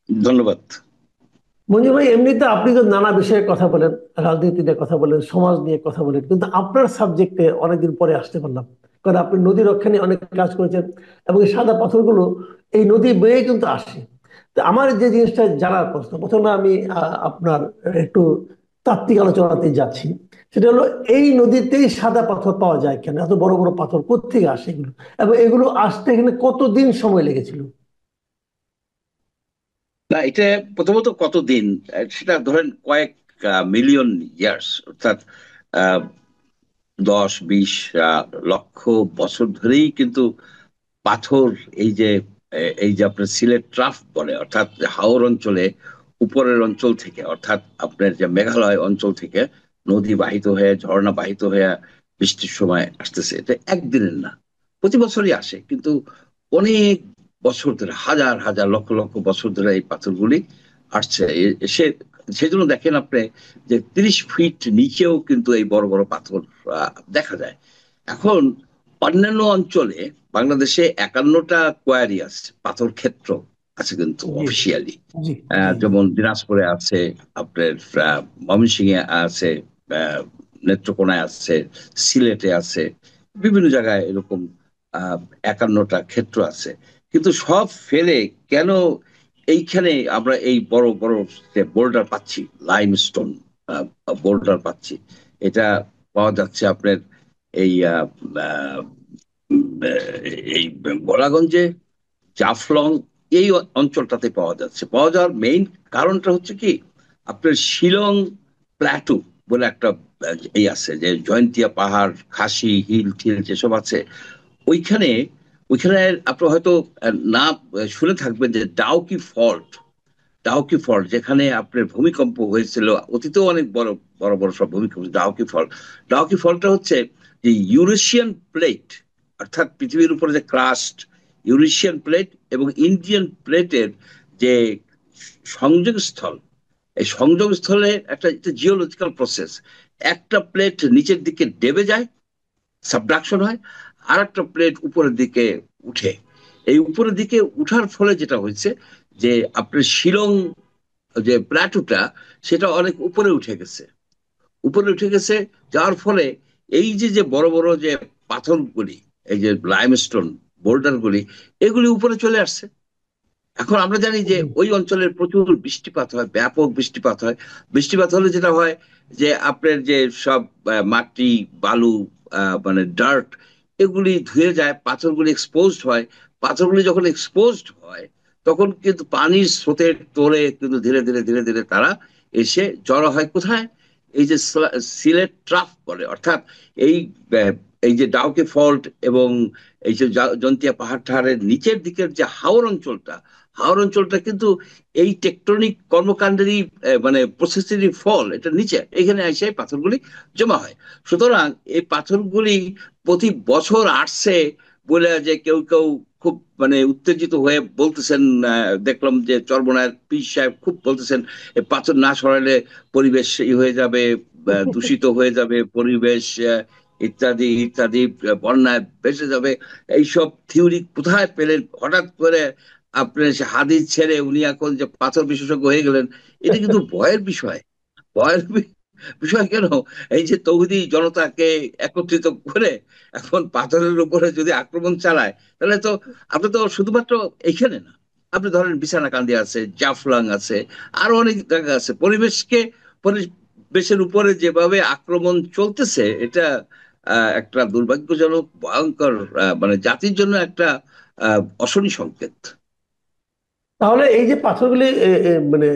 ধন্যবাদ। মঞ্জু ভাই, এমনিতে আপনি তো নানা বিষয়ে কথা বলেন, রাজনীতি নিয়ে কথা বলেন, সমাজ নিয়ে কথা বলেন, কিন্তু আপনার সাবজেক্টে অনেকদিন পরে আসতে পারলাম। কারণ আপনি নদী রক্ষা নিয়ে অনেক কাজ করেছেন, এবং এই সাদা পাথরগুলো এই নদী বেয়ে কিন্তু আসে। তো আমার যে জিনিসটা জানার প্রশ্ন, প্রথমে আমি আপনার একটু তাত্ত্বিক আলোচনাতে যাচ্ছি। সেটা হলো, এই নদীতেই সাদা পাথর পাওয়া যায় কেন? এত বড় বড় পাথর কোত্থেকে আসে এগুলো, এবং এগুলো আসতে এখানে কতদিন সময় লেগেছিল? না, এটা প্রথমত কতদিন, সেটা ধরেন কয়েক মিলিয়ন ইয়ার্স, অর্থাৎ আহ, 10-20 লক্ষ বছর ধরেই কিন্তু পাথর, এই যে এই যে আপনার সিলেট ট্রাফ বলে, অর্থাৎ হাওর অঞ্চলে উপরের অঞ্চল থেকে, অর্থাৎ আপনার যে মেঘালয় অঞ্চল থেকে নদী বাহিত হয়ে, ঝর্ণা বাহিত হয়ে বৃষ্টির সময় আসতেছে। এটা একদিনের না, প্রতি বছরই আসে, কিন্তু অনেক বছর ধরে, হাজার হাজার লক্ষ লক্ষ বছর ধরে এই পাথরগুলি আসছে। সে সেজন্য দেখেন আপনি যে 30 ফিট নিচেও কিন্তু এই বড় বড় পাথর দেখা যায়। এখন অন্যান্য অঞ্চলে, বাংলাদেশে 51টা কোয়ারি আছে, পাথর ক্ষেত্র আছে কিন্তু জি, অফিসিয়ালি। জি, জি, জি। যেমন দিনাজপুরে আছে, আপনার ময়মনসিংহে আছে, আহ, নেত্রকোনায় আছে, সিলেটে আছে, বিভিন্ন জায়গায় এরকম 51টা ক্ষেত্র আছে। কিন্তু সব ফেলে কেন এইখানে আমরা এই বড় বড় যে বোল্ডার পাচ্ছি, লাইমস্টোন বোল্ডার পাচ্ছি? এটা পাওয়া যাচ্ছে আপনার এই এই গোলাগঞ্জে, জাফলং, এই অঞ্চলটাতে পাওয়া যাচ্ছে। পাওয়া যাওয়ার মেইন কারণটা হচ্ছে কি, আপনার শিলং প্ল্যাটু বলে একটা এই আছে, যে জয়ন্তিয়া পাহাড়, খাসি হিল টিল যেসব আছে, ওইখানে ওইখানে আপনি হয়তো না শুনে থাকবেন যে ডাউকি ফল্ট। ডাউকি ফল্ট, যেখানে আপনার ভূমিকম্প হয়েছিল অতীতেও, অনেক বড় বড় বড় সব ভূমিকম্প। ডাউকি ফল্ট, ডাউকি ফল্টটা হচ্ছে যে ইউরেশিয়ান প্লেট, অর্থাৎ পৃথিবীর উপরে যে ক্রাস্ট, ইউরেশিয়ান প্লেট এবং ইন্ডিয়ান প্লেটের যে সংযোগস্থল, এই সংযোগস্থলে একটা জিওলজিক্যাল প্রসেস। একটা প্লেট নিচের দিকে দেবে যায়, সাবডাকশন হয়, আর একটা প্লেট উপরের দিকে উঠে। এই উপরের দিকে উঠার ফলে যেটা হয়েছে, যে আপনার শিলং যে প্ল্যাটুটা, সেটা অনেক উপরে উঠে গেছে, উপরে উঠে গেছে। যার ফলে এই যে যে বড় বড় যে পাথরগুলি, এই যে লাইমস্টোন বোল্ডারগুলি, এগুলি উপরে চলে আসছে। এখন আমরা জানি যে জি। ওই অঞ্চলের প্রচুর বৃষ্টিপাত হয়, ব্যাপক বৃষ্টিপাত হয়। বৃষ্টিপাত হলে যেটা হয়, যে আপনার যে সব মাটি, বালু, মানে ডার্ট, এগুলি ধুয়ে যায়, পাথরগুলি এক্সপোজড হয়। পাথরগুলি যখন এক্সপোজড হয়, তখন কিন্তু পানির স্রোতের তোড়ে কিন্তু ধীরে ধীরে ধীরে ধীরে তারা এসে জড়ো হয় কোথায়? এই যে সিলেট ট্রাফ বলে, অর্থাৎ এই আহ, এই যে ডাউকে ফল্ট এবং এই যে জন্তিয়া পাহাড় টাহাড়ের নিচের দিকের যে হাওর অঞ্চলটা, হাওর অঞ্চলটা কিন্তু এই টেকটনিক কর্মকাণ্ডেরই মানে প্রসেসেরই ফল। এটা নিচে এখানে এসে এই পাথরগুলি জমা হয়। সুতরাং এই পাথরগুলি প্রতি বছর আসছে বলে যে কেউ কেউ খুব মানে উত্তেজিত হয়ে বলতেছেন। দেখলাম যে চরমনায়ের পীর সাহেব খুব বলতেছেন, এই পাথর না সরালে পরিবেশ হয়ে যাবে, দূষিত হয়ে যাবে পরিবেশ, ইত্যাদি ইত্যাদি, বন্যায় ভেসে যাবে। এইসব থিওরি কোথায় পেলেন হঠাৎ করে? আপনার সে হাদিস ছেড়ে উনি এখন যে পাথর বিশেষজ্ঞ হয়ে গেলেন, এটা কিন্তু ভয়ের বিষয়। ভয়ের বিষয় কেন? এই যে তৌহিদি জনতাকে একত্রিত করে এখন পাথরের উপরে যদি আক্রমণ চালায়, তাহলে তো আপনি তো শুধুমাত্র এইখানে না, আপনি ধরেন বিছানাকান্দি আছে, জাফলং আছে, আরো অনেক জায়গা আছে। পরিবেশের উপরে যেভাবে আক্রমণ চলতেছে, এটা একটা দুর্ভাগ্যজনক, ভয়ঙ্কর, মানে জাতির জন্য একটা অশনি সংকেত। তাহলে এই যে পাথরগুলি মানে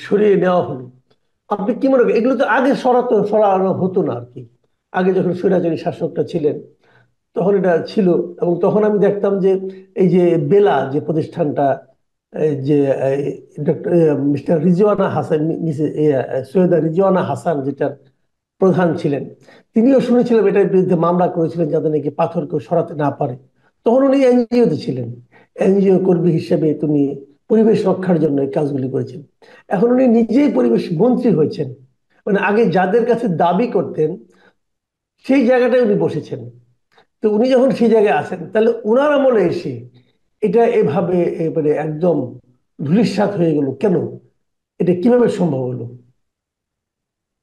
সরিয়ে নেওয়া হলো, আপনি কি মনে করেন এগুলো তো আগে সরানো হতো না আর কি? আগে যখন স্বৈরাচারী শাসকটা ছিলেন, তখন এটা ছিল। এবং তখন আমি দেখতাম যে এই যে বেলা যে প্রতিষ্ঠানটা, এই যে ডক্টর মিস্টার রিজওয়ানা হাসান, সৈয়দা রিজওয়ানা হাসান যেটা প্রধান ছিলেন, তিনিও শুনেছিলাম এটার বিরুদ্ধে মামলা করেছিলেন যাতে নাকি পাথর কেউ সরাতে না পারে। তখন উনি এনজিওতে ছিলেন, এনজিও কর্মী হিসেবে তিনি পরিবেশ রক্ষার জন্য এই কাজগুলি করেছেন। এখন উনি নিজেই পরিবেশ মন্ত্রী হয়েছেন, মানে আগে যাদের কাছে দাবি করতেন সেই জায়গাটায় উনি বসেছেন। তো উনি যখন সেই জায়গায় আছেন, তাহলে উনার আমলে এসে এটা এভাবে মানে একদম ধূলিসাৎ হয়ে গেল কেন? এটা কিভাবে সম্ভব হলো?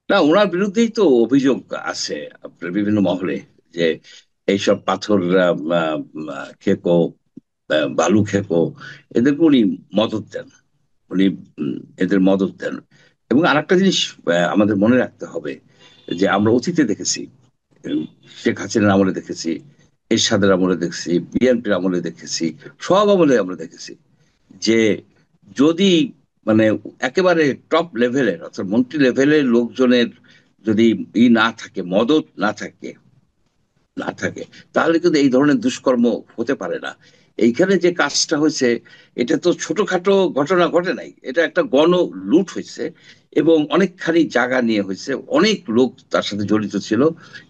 না, ওনার বিরুদ্ধেই তো অভিযোগ আছে আপনার বিভিন্ন মহলে, যে এইসব পাথর খেকো, বালু খেকো, এদেরকে উনি মদত দেন। উনি এদের মদত দেন। এবং আরেকটা জিনিস আমাদের মনে রাখতে হবে, যে আমরা অতীতে দেখেছি, উম, শেখ হাসিনার আমলে দেখেছি, এরশাদের আমলে দেখেছি, বিএনপির আমলে দেখেছি, সব আমলে আমরা দেখেছি যে যদি মানে একেবারে টপ লেভেলের অর্থাৎ মন্ত্রী লেভেলের লোকজনের যদি না থাকে, মদত না থাকে, তাহলে কিন্তু এই ধরনের দুষ্কর্ম হতে পারে না। এইখানে যে কাজটা হয়েছে, এটা তো ছোটখাটো ঘটনা ঘটে নাই, এটা একটা গণ লুট হয়েছে, এবং অনেকখানি জায়গা নিয়ে হয়েছে, অনেক লোক তার সাথে জড়িত ছিল,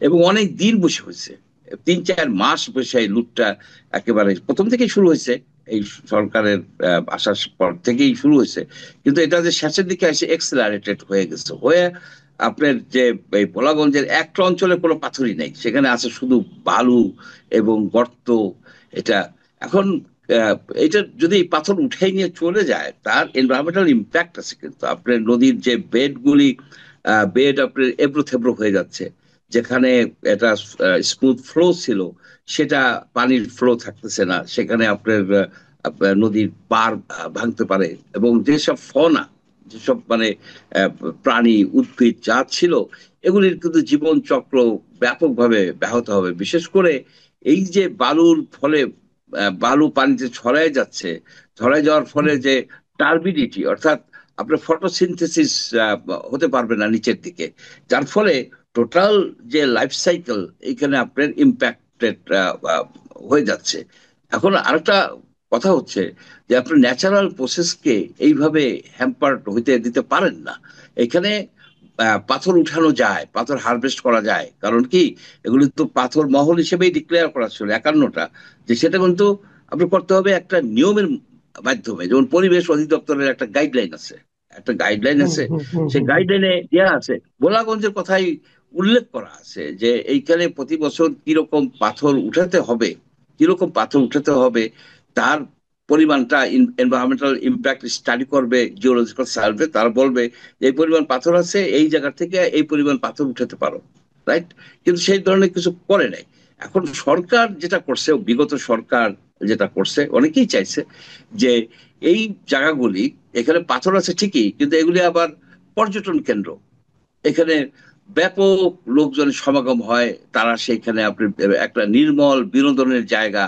এবং অনেক দিন বসে হয়েছে, 3-4 মাস বসে এই লুটটা একেবারে প্রথম থেকেই শুরু হয়েছে। এই সরকারের আসার পর থেকেই শুরু হয়েছে, কিন্তু এটা যে শেষের দিকে এসে এক্সেলারেটেড হয়ে গেছে, হয়ে আপনার যে এই ভোলাগঞ্জের একটা অঞ্চলে কোনো পাথরই নেই, সেখানে আছে শুধু বালু এবং গর্ত। এটা এখন আহ, এটা যদি এই পাথর উঠাই নিয়ে চলে যায়, তার এনভায়রনমেন্টাল ইম্প্যাক্ট আছে, কিন্তু আপনার নদীর যে বেড আপনার এবড়ো থেবড়ো হয়ে যাচ্ছে। যেখানে এটা স্মুথ ফ্লো ছিল, সেটা পানির ফ্লো থাকতেছে না, সেখানে আপনার নদীর পার ভাঙতে পারে, এবং যেসব ফনা, যেসব মানে আহ, প্রাণী উদ্ভিদ যা ছিল, এগুলির কিন্তু জীবন চক্র ব্যাপকভাবে ব্যাহত হবে। বিশেষ করে এই যে বালুর ফলে বালু পানিতে ছড়ায় যাচ্ছে, ছড়ায় যাওয়ার ফলে যে টার্বিডিটি, অর্থাৎ আপনার ফটোসিনথেসিস হতে পারবে না নিচের দিকে, যার ফলে টোটাল যে লাইফ সাইকেল এখানে আপনার ইম্প্যাক্টেড হয়ে যাচ্ছে। এখন আরেকটা কথা হচ্ছে যে আপনি ন্যাচারাল প্রসেসকে এইভাবে হ্যাম্পার হইতে দিতে পারেন না। এখানে পাথর উঠানো যায়, পাথর হারভেস্ট করা যায়, কারণ কি এগুলি তো পাথর মহল হিসেবেই ডিক্লেয়ার করা ছিল 51টা, যে সেটা কিন্তু আপনি করতে হবে একটা নিয়মের মাধ্যমে, যেমন পরিবেশ অধিদপ্তরের একটা গাইডলাইন আছে, একটা গাইডলাইন হুম আছে। হুম হুম সেই হুম হুম। গাইডলাইনে দেওয়া আছে, ভোলাগঞ্জের কথাই উল্লেখ করা আছে, যে এইখানে প্রতি বছর কিরকম পাথর উঠাতে হবে, তার পরিমাণটা এনভায়রনমেন্টাল ইম্প্যাক্ট স্টাডি করবে জিওলজিক্যাল সার্ভে, তারা বলবে যে এই পরিমাণ পাথর আছে, এই জায়গা থেকে এই পরিমাণ পাথর উঠাতে পারো, রাইট? কিন্তু সেই ধরনের কিছু করে নাই। এখন সরকার যেটা করছে, বিগত সরকার যেটা করছে, অনেকেই চাইছে যে এই জায়গাগুলি, এখানে পাথর আছে ঠিকই, কিন্তু এগুলি আবার পর্যটন কেন্দ্র, এখানে ব্যাপক লোকজনের সমাগম হয়, তারা সেইখানে আপনি একটা নির্মল বিনোদনের জায়গা,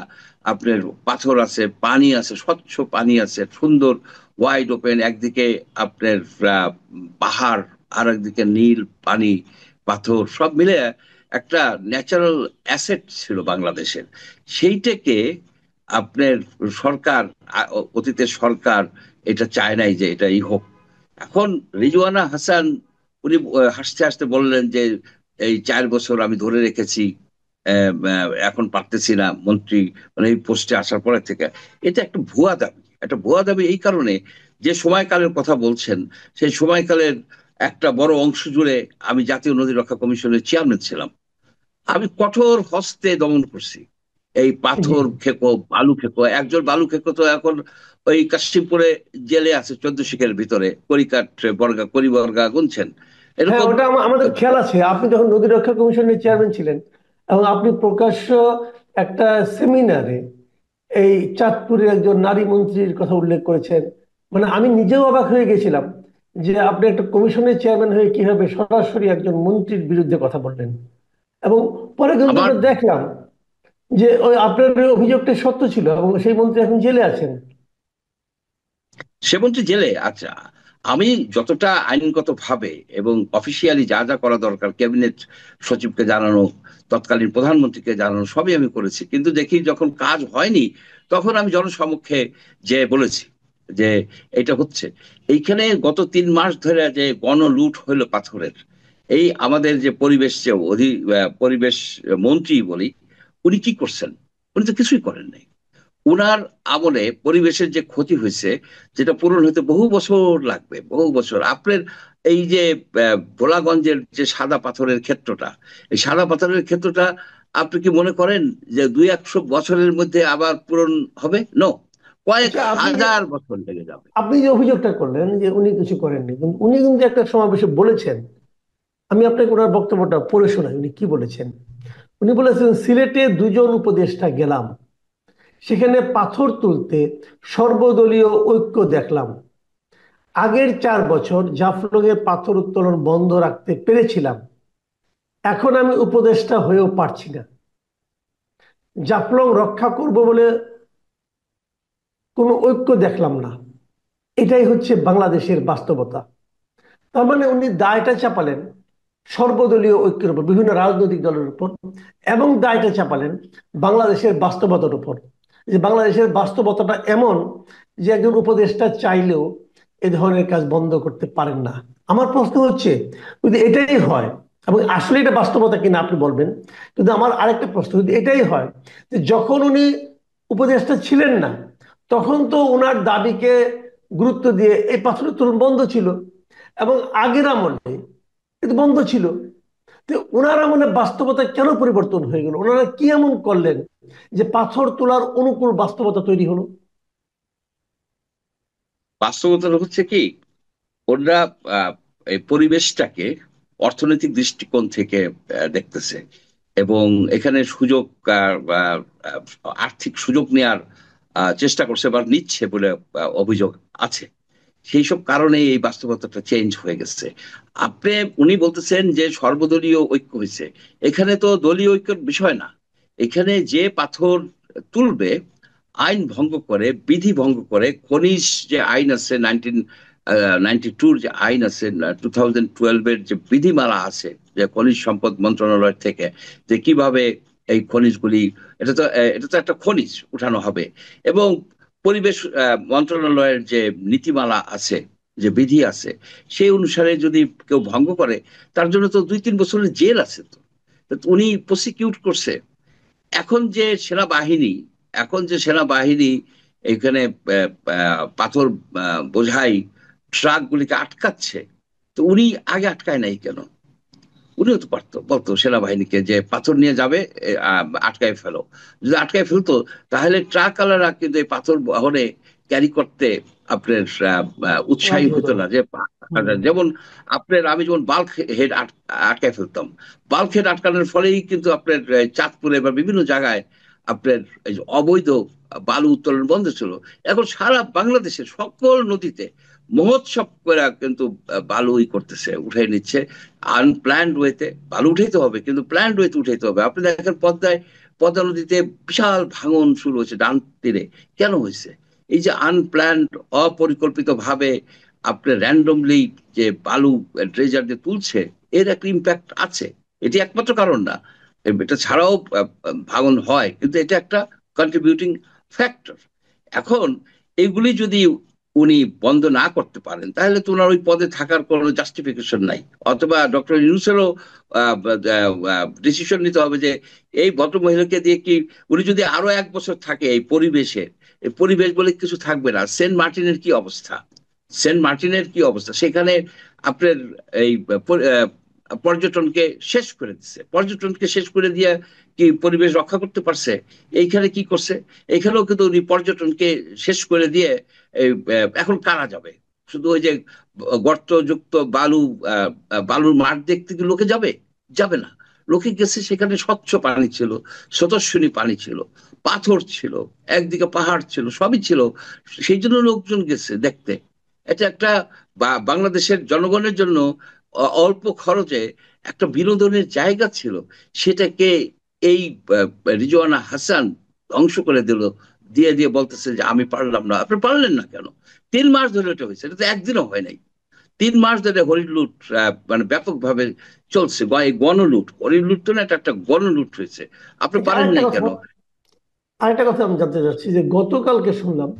আপনার পাথর আছে, পানি আছে, স্বচ্ছ পানি আছে, সুন্দর ওয়াইড ওপেন, একদিকে আপনার পাহাড়, আর একদিকে নীল পানি, পাথর সব মিলে একটা ন্যাচারাল অ্যাসেট ছিল বাংলাদেশের। সেইটাকে আপনার সরকার, অতীতের সরকার এটা চায় নাই যে এটাই হোক। এখন রিজওয়ানা হাসান উনি হাসতে হাসতে বললেন যে এই 4 বছর আমি ধরে রেখেছি, এখন পারতেছি না মন্ত্রী, মানে এই পোস্টে আসার পরে থেকে। এটা একটা ভুয়া দাবি, একটা ভুয়া দাবি এই কারণে, যে সময়কালের কথা বলছেন, সেই সময়কালের একটা বড় অংশ জুড়ে আমি জাতীয় নদী রক্ষা কমিশনের চেয়ারম্যান ছিলাম। আমি কঠোর হস্তে দমন করছি এই জি। পাথর খেকো, বালু খেকো। একজন বালু খেকো তো এখন ওই কাশিমপুরে জেলে আছে, 14 শিখের ভিতরে, করিকাঠ বর্গা, করিবর্গা গুনছেন হ্যাঁ, এরকম। ওটা আমাদের খেয়াল আছে। আপনি যখন নদী রক্ষা কমিশনের চেয়ারম্যান ছিলেন এবং আপনি প্রকাশ্য একটা সেমিনারে এই চাঁদপুরের একজন নারী মন্ত্রীর কথা উল্লেখ করেছেন। মানে আমি নিজেও অবাক হয়ে গেছিলাম যে আপনি একটা কমিশনের চেয়ারম্যান হয়ে কিভাবে সরাসরি একজন মন্ত্রীর বিরুদ্ধে কথা বললেন। এবং পরে কিন্তু আমার আমরা দেখলাম যে ওই আপনার ওই অভিযোগটা সত্য ছিল এবং সেই মন্ত্রী এখন জেলে আছেন। সেমন্ত্রী জেলে, আচ্ছা, আমি যতটা আইনগত ভাবে এবং অফিসিয়ালি যা যা করা দরকার, ক্যাবিনেট সচিবকে জানানো, তৎকালীন প্রধানমন্ত্রীকে জানানো, সবই আমি করেছি, কিন্তু দেখি যখন কাজ হয়নি, তখন আমি জনসমক্ষে যে বলেছি যে এটা হচ্ছে। এইখানে গত 3 মাস ধরে যে গণলুট হইলো পাথরের, এই আমাদের যে পরিবেশ, যে পরিবেশ মন্ত্রী বলি, উনি কি করছেন? উনি তো কিছুই করেন নাই। উনার আমলে পরিবেশের যে ক্ষতি হয়েছে, যেটা পূরণ হতে বহু বছর লাগবে, বহু বছর। আপনার এই যে ভোলাগঞ্জের যে সাদা পাথরের ক্ষেত্রটা, এই সাদা পাথরের ক্ষেত্রটা আপনি কি মনে করেন যে 200-100 বছরের মধ্যে আবার পূরণ হবে? নো। কয়েক আচ্ছা, হাজার বছর লেগে যাবে। আপনি যে অভিযোগটা করলেন যে উনি কিছু করেননি, কিন্তু উনি কিন্তু একটা সমাবেশে বলেছেন, আমি আপনাকে ওনার বক্তব্যটা পড়ে শোনাই উনি কি বলেছেন। উনি বলেছেন, সিলেটে দুজন উপদেষ্টা গেলাম, সেখানে পাথর তুলতে সর্বদলীয় ঐক্য দেখলাম। আগের 4 বছর জাফলংয়ে পাথর উত্তোলন বন্ধ রাখতে পেরেছিলাম, এখন আমি উপদেষ্টা হয়েও পারছি না। জাফলং রক্ষা করব বলে কোনো ঐক্য দেখলাম না। এটাই হচ্ছে বাংলাদেশের বাস্তবতা। তার মানে উনি দায়টা চাপালেন সর্বদলীয় ঐক্যের উপর, বিভিন্ন রাজনৈতিক দলের উপর, এবং দায়টা চাপালেন বাংলাদেশের বাস্তবতার উপর। যে বাংলাদেশের বাস্তবতাটা এমন যে একজন উপদেষ্টা চাইলেও এ ধরনের কাজ বন্ধ করতে পারেন না। আমার প্রশ্ন হচ্ছে, যদি এটাই হয়, এবং আসলে এটা বাস্তবতা কিনা আপনি বলবেন, কিন্তু আমার আরেকটা প্রশ্ন, যদি এটাই হয় যে যখন উনি উপদেষ্টা ছিলেন না তখন তো ওনার দাবিকে গুরুত্ব দিয়ে এই পাথর উত্তোলন বন্ধ ছিল, এবং আগের আমলে কিন্তু বন্ধ ছিল। তো ওনার আমলে বাস্তবতা কেন পরিবর্তন হয়ে গেল? ওনারা কি এমন করলেন যে পাথর তোলার অনুকূল বাস্তবতা তৈরি হলো? বাস্তবতা হচ্ছে কি, ওরা আহ, এই পরিবেশটাকে অর্থনৈতিক দৃষ্টিকোণ থেকে দেখতেছে, এবং এখানে সুযোগ আর্থিক সুযোগ নেয়ার চেষ্টা করছে বা নিচ্ছে বলে অভিযোগ আছে। সেই সব কারণে এই বাস্তবতাটা চেঞ্জ হয়ে গেছে। আপনি উনি বলতেছেন যে সর্বদলীয় ঐক্য হয়েছে, এখানে তো দলীয় ঐক্যের বিষয় না। এখানে যে পাথর তুলবে আইন ভঙ্গ করে, বিধি ভঙ্গ করে, খনিজ যে আইন আছে 1992 যে আইন আছে, 2012-এর যে বিধিমালা আছে, যে খনিজ সম্পদ মন্ত্রণালয় থেকে যে কিভাবে এই খনিজগুলি, এটা তো একটা খনিজ উঠানো হবে, এবং পরিবেশ মন্ত্রণালয়ের যে নীতিমালা আছে, যে বিধি আছে, সেই অনুসারে যদি কেউ ভঙ্গ করে, তার জন্য তো 2-3 বছরের জেল আছে। তো তো উনি প্রসিকিউট করছে। এখন যে সেনাবাহিনী এখন যে সেনাবাহিনী এখানে পাথর বোঝাই ট্রাক গুলিকে আটকাচ্ছে, তো উনি আগে আটকায় নাই কেন? উনিও তো পারতো, বলতো সেনাবাহিনীকে যে পাথর নিয়ে যাবে, আটকায় ফেলো। যদি আটকায় ফেলতো, তাহলে ট্রাক আলারা কিন্তু এই পাথর বহনে ক্যারি করতে আপনার উৎসাহী রাজি হতো হতো না। না। যে হুম। যেমন আপনার, আমি যেমন বাল্ক হেড আটকায় ফেলতাম, বাল্ক হেড আটকানোর ফলেই কিন্তু আপনার চাঁদপুরে বা বিভিন্ন জায়গায় আপনার এই যে অবৈধ বালু উত্তোলন বন্ধ ছিল। এখন সারা বাংলাদেশের সকল নদীতে মহোৎসব করে কিন্তু বালুই করতেছে, উঠাই নিচ্ছে আনপ্ল্যান্ড ওয়েতে। বালু উঠাইতে হবে, কিন্তু প্ল্যান্ড ওয়েতে উঠাইতে হবে। আপনি দেখেন পদ্মায়, পদ্মা নদীতে বিশাল ভাঙন শুরু হয়েছে ডান তীরে। কেন হয়েছে? এই যে আনপ্ল্যান্ড, অপরিকল্পিত ভাবে আপনি র্যান্ডমলি যে বালু ড্রেজার যে তুলছে, এর একটা ইম্প্যাক্ট আছে। এটি একমাত্র কারণ না, এটা ছাড়াও ভাঙন হয়, কিন্তু এটা একটা কন্ট্রিবিউটিং ফ্যাক্টর। এখন এগুলি যদি উনি বন্ধ না করতে পারেন, তাহলে তো ওনার ওই পদে থাকার কোনো জাস্টিফিকেশন নাই। অথবা ডক্টর ইউনূসেরও ডিসিশন নিতে হবে যে এই ভদ্রমহিলাকে দিয়ে কি, উনি যদি আরো 1 বছর থাকে এই পরিবেশে, এই পরিবেশ বলে কিছু থাকবে না। সেন্ট মার্টিনের কি অবস্থা, সেন্ট মার্টিনের কি অবস্থা, সেখানে আপনার এই পর্যটনকে শেষ করে দিচ্ছে। পর্যটনকে শেষ করে দিয়ে কি পরিবেশ রক্ষা করতে পারছে? এইখানে কি করছে? এইখানেও কিন্তু উনি পর্যটনকে শেষ করে দিয়ে এখন কারা যাবে? শুধু ওই যে গর্তযুক্ত বালুর মাঠ দেখতে কি লোকে যাবে? যাবে না। লোকে গেছে, সেখানে স্বচ্ছ পানি ছিল, স্রোতস্বিনী পানি ছিল, পাথর ছিল, একদিকে পাহাড় ছিল, সবই ছিল। সেই জন্য লোকজন গেছে দেখতে। এটা একটা বাংলাদেশের জনগণের জন্য অল্প খরচে একটা বিনোদনের জায়গা ছিল। সেটাকে এই রিজওয়ানা হাসান ধ্বংস করে দিল, দিয়ে দিয়ে বলতেছে যে আমি পারলাম না। আপনি পারলেন না কেন? 3 মাস ধরে এটা হয়েছে, এটা তো একদিনও হয় নাই। 3 মাস ধরে হরিণ লুট মানে ব্যাপকভাবে চলছে। গণলুট, হরিণ লুট তো না, এটা একটা গণলুট হয়েছে। আপনি আচ্ছা, পারেন আরেকটা নাই কথা, কেন? আমি জানতে চাচ্ছি যে গতকালকে শুনলাম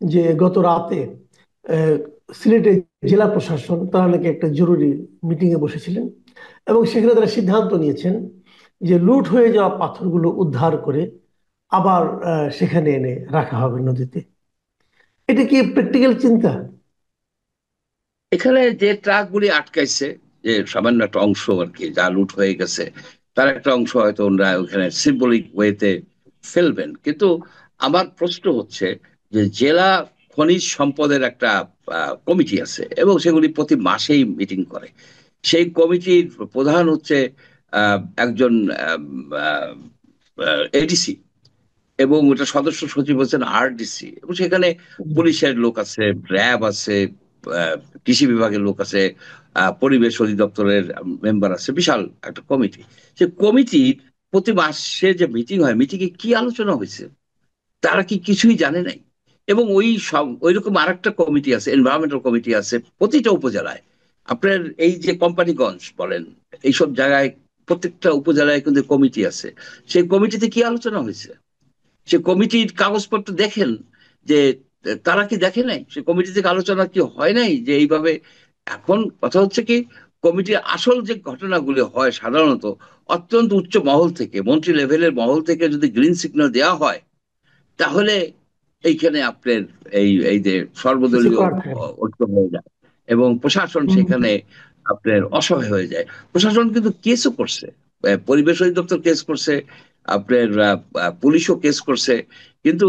যে গত রাতে আহ, সিলেটের জেলা প্রশাসন তারা নাকি একটা জরুরি মিটিং এ বসেছিলেন, এবং সেখানে তারা সিদ্ধান্ত নিয়েছেন যে লুট হয়ে যাওয়া পাথরগুলো উদ্ধার করে আবার সেখানে এনে রাখা হবে নদীতে। এটা কি প্র্যাকটিক্যাল চিন্তা? এখানে যে ট্রাকগুলি আটকাইছে, যে সামান্য একটা অংশ আর কি যা লুট হয়ে গেছে, তার একটা অংশ হয়তো ওনারা ওখানে সিম্বলিক ওয়েতে ফেলবেন। কিন্তু আমার প্রশ্ন হচ্ছে যে জেলা খনিজ সম্পদের একটা কমিটি আছে এবং সেগুলি প্রতি মাসেই মিটিং করে। সেই কমিটির প্রধান হচ্ছে একজন এডিসি, এবং ওটা সদস্য সচিব হচ্ছেন আরডিসি, এবং সেখানে পুলিশের লোক আছে, র্যাব আছে, আহ, কৃষি বিভাগের লোক আছে, পরিবেশ অধিদপ্তরের মেম্বার আছে, বিশাল একটা কমিটি। সে কমিটির প্রতি মাসে যে মিটিং হয়, মিটিং এ কি আলোচনা হয়েছে তারা কি কিছুই জানে নাই। এবং ওই সব ওই রকম আরেকটা কমিটি আছে, এনভায়রনমেন্টাল কমিটি আছে প্রতিটা উপজেলায়। আপনার এই যে কোম্পানিগঞ্জ বলেন, এইসব জায়গায় প্রত্যেকটা উপজেলায় কিন্তু কমিটি আছে। সেই কমিটিতে কি আলোচনা হয়েছে, সে কমিটির কাগজপত্র দেখেন যে তারা কি দেখে নাই, সে কমিটি থেকে আলোচনা কি হয় নাই যে এইভাবে। এখন কথা হচ্ছে কি, কমিটির আসল যে ঘটনাগুলি হয় সাধারণত অত্যন্ত উচ্চ মহল থেকে, মন্ত্রী লেভেলের মহল থেকে যদি গ্রিন সিগন্যাল দেওয়া হয়, তাহলে এইখানে আপনার এই এই যে কিছু সর্বদলীয় করার থাকে না। ঐক্য হয়ে যায়, এবং প্রশাসন হুম, সেখানে আপনার অসহায় হয়ে যায়। প্রশাসন কিন্তু কেসও করছে, পরিবেশ অধিদপ্তর কেস করছে, আপনার পুলিশও কেস করছে, কিন্তু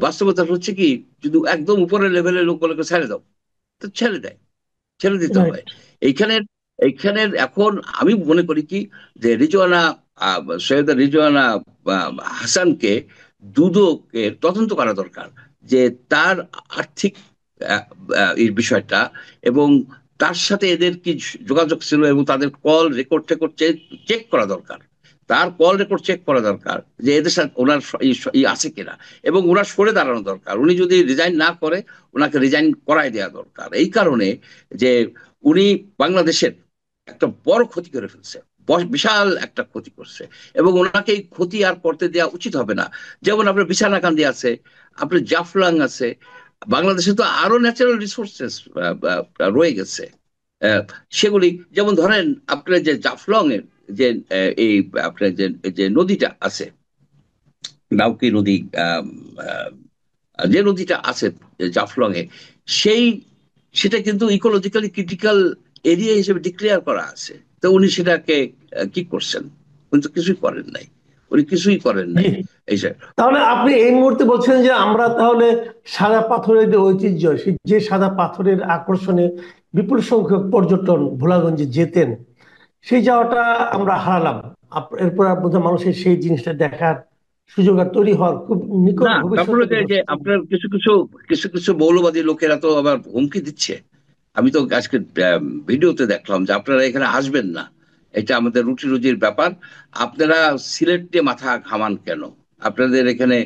বাস্তবতা হচ্ছে কি, যদি একদম উপরের লেভেলের লোকগুলোকে ছেড়ে দাও, তো ছেড়ে দেয়, ছেড়ে দিতে হয়। রাইট। এইখানের এইখানের এখন আমি মনে করি কি, যে রিজওয়ানা, সৈয়দা রিজওয়ানা হাসানকে, দুদকের তদন্ত করা দরকার, যে তার আর্থিক এই বিষয়টা, এবং তার সাথে এদের কি যোগাযোগ ছিল, এবং তাদের কল রেকর্ড টেকর্ড চেক করা দরকার। তার কল রেকর্ড চেক করা দরকার যে এদের সাথে ওনার ই আছে কিনা, এবং ওনার সরে দাঁড়ানো দরকার। উনি যদি রিজাইন না করে, ওনাকে রিজাইন করাই দেওয়া দরকার। এই কারণে যে উনি বাংলাদেশের একটা বড় ক্ষতি করে ফেলছে, বিশাল একটা ক্ষতি করছে, এবং ওনাকে এই ক্ষতি আর করতে দেওয়া উচিত হবে না। যেমন আপনার বিছানাকান্দি আছে, আপনার জাফলং আছে, বাংলাদেশে তো আরো ন্যাচারাল রিসোর্সেস রয়ে গেছে। আহ, সেগুলি যেমন ধরেন আপনার যে জাফলং এর যে এই আপনার যে যে নদীটা আছে, ডাউকি নদী, আহ, আহ, যে নদীটা আছে জাফলং এ, সেই সেটা কিন্তু ইকোলজিক্যালি ক্রিটিক্যাল এরিয়া হিসেবে ডিক্লেয়ার করা আছে। তো উনি সেটাকে কি করছেন? উনি তো কিছুই করেন নাই, উনি কিছুই করেন জি। নাই। এই যে তাহলে আপনি এই মুহূর্তে বলছেন যে আমরা তাহলে সাদা পাথরের যে ঐতিহ্য, যে সাদা পাথরের আকর্ষণে বিপুল সংখ্যক পর্যটন ভোলাগঞ্জে যেতেন, সেই যাওয়াটা আমরা হারালাম। এরপর আর বোধহয় মানুষের সেই জিনিসটা দেখার সুযোগ আর তৈরি হওয়ার খুব নিকট না, তারপরে ভবিষ্যতে যে মনে যে হচ্ছে যে আপনার কিছু কিছু কিছু কিছু মৌলবাদী লোকেরা তো আবার হুমকি দিচ্ছে। আমি তো আজকে ভিডিওতে দেখলাম যে আপনারা এখানে আসবেন না, এটা আমাদের রুটি রুজির ব্যাপার, আপনারা সিলেট দিয়ে মাথা ঘামান কেন, আপনাদের এখানে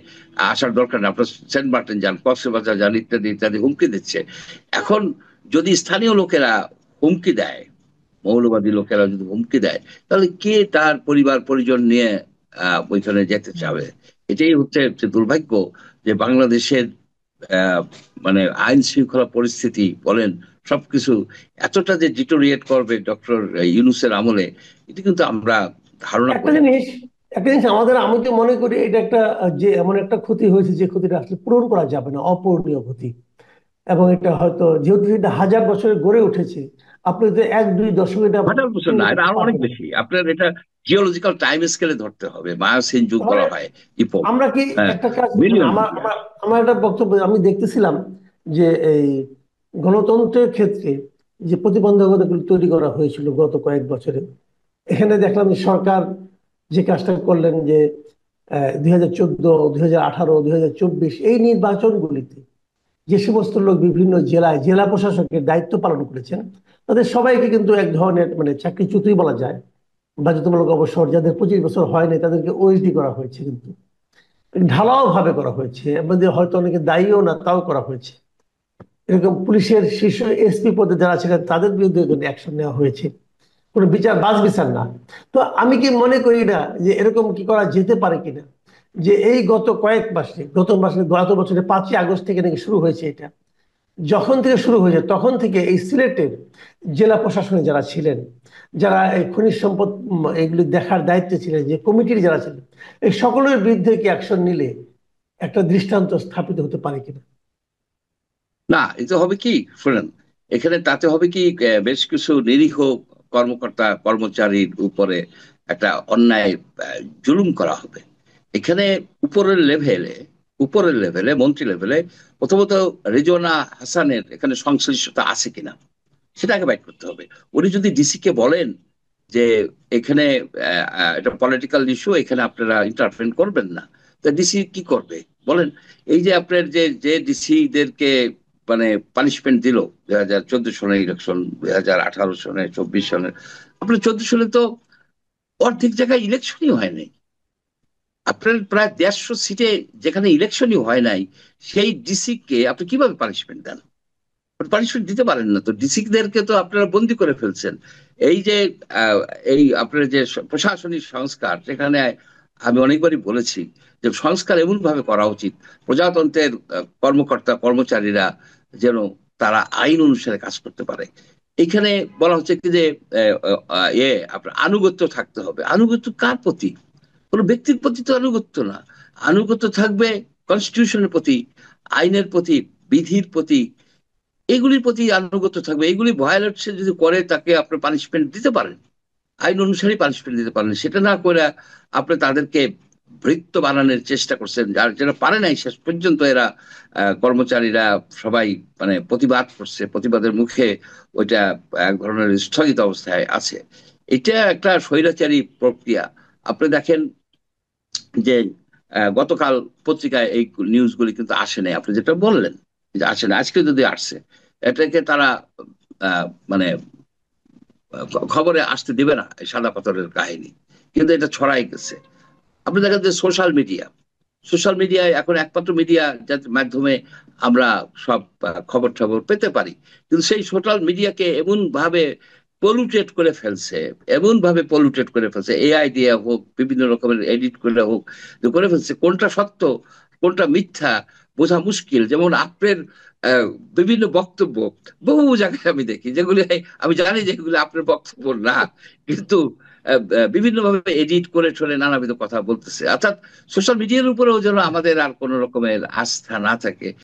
আসার দরকার নেই, আপনার সেন্ট মার্টিন যান, কক্সবাজার যান, ইত্যাদি ইত্যাদি হুমকি দিচ্ছে। এখন যদি স্থানীয় লোকেরা হুমকি দেয়, মৌলবাদী লোকেরা যদি হুমকি দেয়, তাহলে কে তার পরিবার পরিজন নিয়ে ওইখানে যেতে চাবে? এটাই হচ্ছে যে দুর্ভাগ্য, যে বাংলাদেশের আহ, মানে আইন শৃঙ্খলা পরিস্থিতি বলেন, সবকিছু এতটা যে ডিটোরিয়েট করবে ডক্টর ইউনূসের আমলে, এটা কিন্তু আমরা ধারণা একটা করি। জিনিস একটা জিনিস আমাদের, আমি তো মনে করি এটা একটা যে এমন একটা ক্ষতি হয়েছে যে ক্ষতিটা আসলে পূরণ করা যাবে না, অপূরণীয় ক্ষতি। এবং এটা হয়তো যেহেতু এটা হাজার বছরে গড়ে উঠেছে, আপনি তো এক দুই দশকে এটা 1000 বছর পূরণ না, এটা করতে আরো অনেক পারবেন না। বেশি। আপনার এটা জিওলজিক্যাল টাইম স্কেলে ধরতে হবে, মায়োসিন যুগ তাহলে বলা হয়, ইপো। আমরা কি হ্যাঁ, একটা কাজ, মানে মিলিয়ন আমার আমার ইয়ার্স। আমার একটা বক্তব্য, আমি দেখতেছিলাম যে এই গণতন্ত্রের ক্ষেত্রে যে প্রতিবন্ধকতাগুলো তৈরি করা হয়েছিল গত কয়েক বছরে, এখানে দেখলাম যে সরকার যে কাজটা করলেন যে 2014, 2018, 2024 এই নির্বাচনগুলিতে যে সমস্ত লোক বিভিন্ন জেলায় জেলা প্রশাসকের দায়িত্ব পালন করেছেন, তাদের সবাইকে কিন্তু এক ধরনের মানে চাকরিচ্যুতই বলা যায়, বাধ্যতামূলক অবসর, যাদের 25 বছর হয়নি তাদেরকে ওএসডি করা হয়েছে, কিন্তু ঢালাও ভাবে করা হয়েছে, এমনি হয়তো অনেকে দায়ীও না তাও করা হয়েছে। এরকম পুলিশের শীর্ষ এসপি পদে যারা ছিলেন তাদের বিরুদ্ধে অ্যাকশন নেওয়া হয়েছে, কোনো বিচার বাস বিচার না। তো আমি কি মনে করি না যে এরকম কি করা যেতে পারে কিনা, যে এই গত কয়েক মাসে, গত বছরের 5ই আগস্ট থেকে নাকি শুরু হয়েছে এটা, যখন থেকে শুরু হয়েছে তখন থেকে এই সিলেটের জেলা প্রশাসনে যারা ছিলেন, যারা এই খনিজ সম্পদ এগুলি দেখার দায়িত্বে ছিলেন, যে কমিটির যারা ছিলেন, এই সকলের বিরুদ্ধে কি অ্যাকশন নিলে একটা দৃষ্টান্ত স্থাপিত হতে পারে কিনা। না, এটা হবে কি, শুনেন, এখানে তাতে হবে কি, বেশ কিছু নিরীহ কর্মকর্তা কর্মচারীর উপরে একটা অন্যায় জুলুম করা হবে। এখানে উপরের লেভেলে উপরের লেভেলে, মন্ত্রী লেভেলে প্রথমত রেজওয়ানা হাসানের এখানে সংশ্লিষ্টতা আছে কিনা সেটা আগে বাইট করতে হবে। উনি যদি ডিসি কে বলেন যে এখানে এটা পলিটিক্যাল ইস্যু, এখানে আপনারা ইন্টারফেন করবেন না, তো ডিসি কি করবে বলেন? এই যে আপনার যে যে ডিসি দেরকে মানে পানিশমেন্ট দিল 2014 সনের ইলেকশন, 2018 সনে, 24 সনের, আপনার 14 সনে তো অর্ধেক জায়গায় ইলেকশনই হয় নাই। আপনার প্রায় 150 সিটে যেখানে ইলেকশনই হয় নাই, সেই ডিসি কে আপনি কিভাবে পানিশমেন্ট দেন? পানিশমেন্ট দিতে পারেন না, তো ডিসিদেরকে তো আপনারা বন্দি করে ফেলছেন। এই যে আহ, এই আপনার যে প্রশাসনিক সংস্কার, সেখানে আমি অনেকবারই বলেছি যে সংস্কার এমন ভাবে করা উচিত প্রজাতন্ত্রের কর্মকর্তা কর্মচারীরা যেন তারা আইন অনুসারে কাজ করতে পারে। এখানে বলা হচ্ছে কি যে আপনার আনুগত্য থাকতে হবে। আনুগত্য কার প্রতি? কোনো ব্যক্তির প্রতি তো আনুগত্য না। আনুগত্য থাকবে কনস্টিটিউশনের প্রতি, আইনের প্রতি, বিধির প্রতি, এগুলির প্রতি আনুগত্য থাকবে। এগুলি ভায়োলেট সে যদি করে, তাকে আপনি পানিশমেন্ট দিতে পারেন, আইন অনুসারে পানিশমেন্ট দিতে পারেন। সেটা না করে আপনি তাদেরকে ভৃত্য বানানোর চেষ্টা করছেন, আর যারা পারে নাই শেষ পর্যন্ত এরা কর্মচারীরা সবাই মানে প্রতিবাদ করছে, প্রতিবাদের মুখে ওইটা এক ধরনের স্থগিত অবস্থায় আছে। এটা একটা স্বৈরাচারী প্রক্রিয়া। আপনি দেখেন যে গতকাল পত্রিকায় এই নিউজগুলি কিন্তু আসে নাই, আপনি যেটা বললেন যে আসে না, আজকে যদি আসছে এটাকে তারা মানে খবরে আসতে দিবে না, এই সাদা পাথরের কাহিনী, কিন্তু এটা ছড়াই গেছে। আপনি দেখেন যে সোশ্যাল মিডিয়া, সোশ্যাল মিডিয়ায় এখন একমাত্র মিডিয়া যার মাধ্যমে আমরা সব খবর টবর পেতে পারি, কিন্তু সেই সোশ্যাল মিডিয়াকে এমন ভাবে পলুটেড করে ফেলছে, এমন ভাবে পলুটেড করে ফেলছে, এআই দিয়ে হোক, বিভিন্ন রকমের এডিট করে হোক, যে করে ফেলছে কোনটা সত্য কোনটা মিথ্যা বোঝা মুশকিল। যেমন আপনার আহ, বিভিন্ন বক্তব্য বহু জায়গায় আমি দেখি যেগুলি আমি জানি যে এগুলো আপনার বক্তব্য না, কিন্তু বিভিন্ন ভাবে এডিট করে ঠলে নানাবিধ কথা বলতেছে। অর্থাৎ সোশ্যাল মিডিয়ার উপরেও যেন আমাদের আর কোন রকমের আস্থা না থাকে।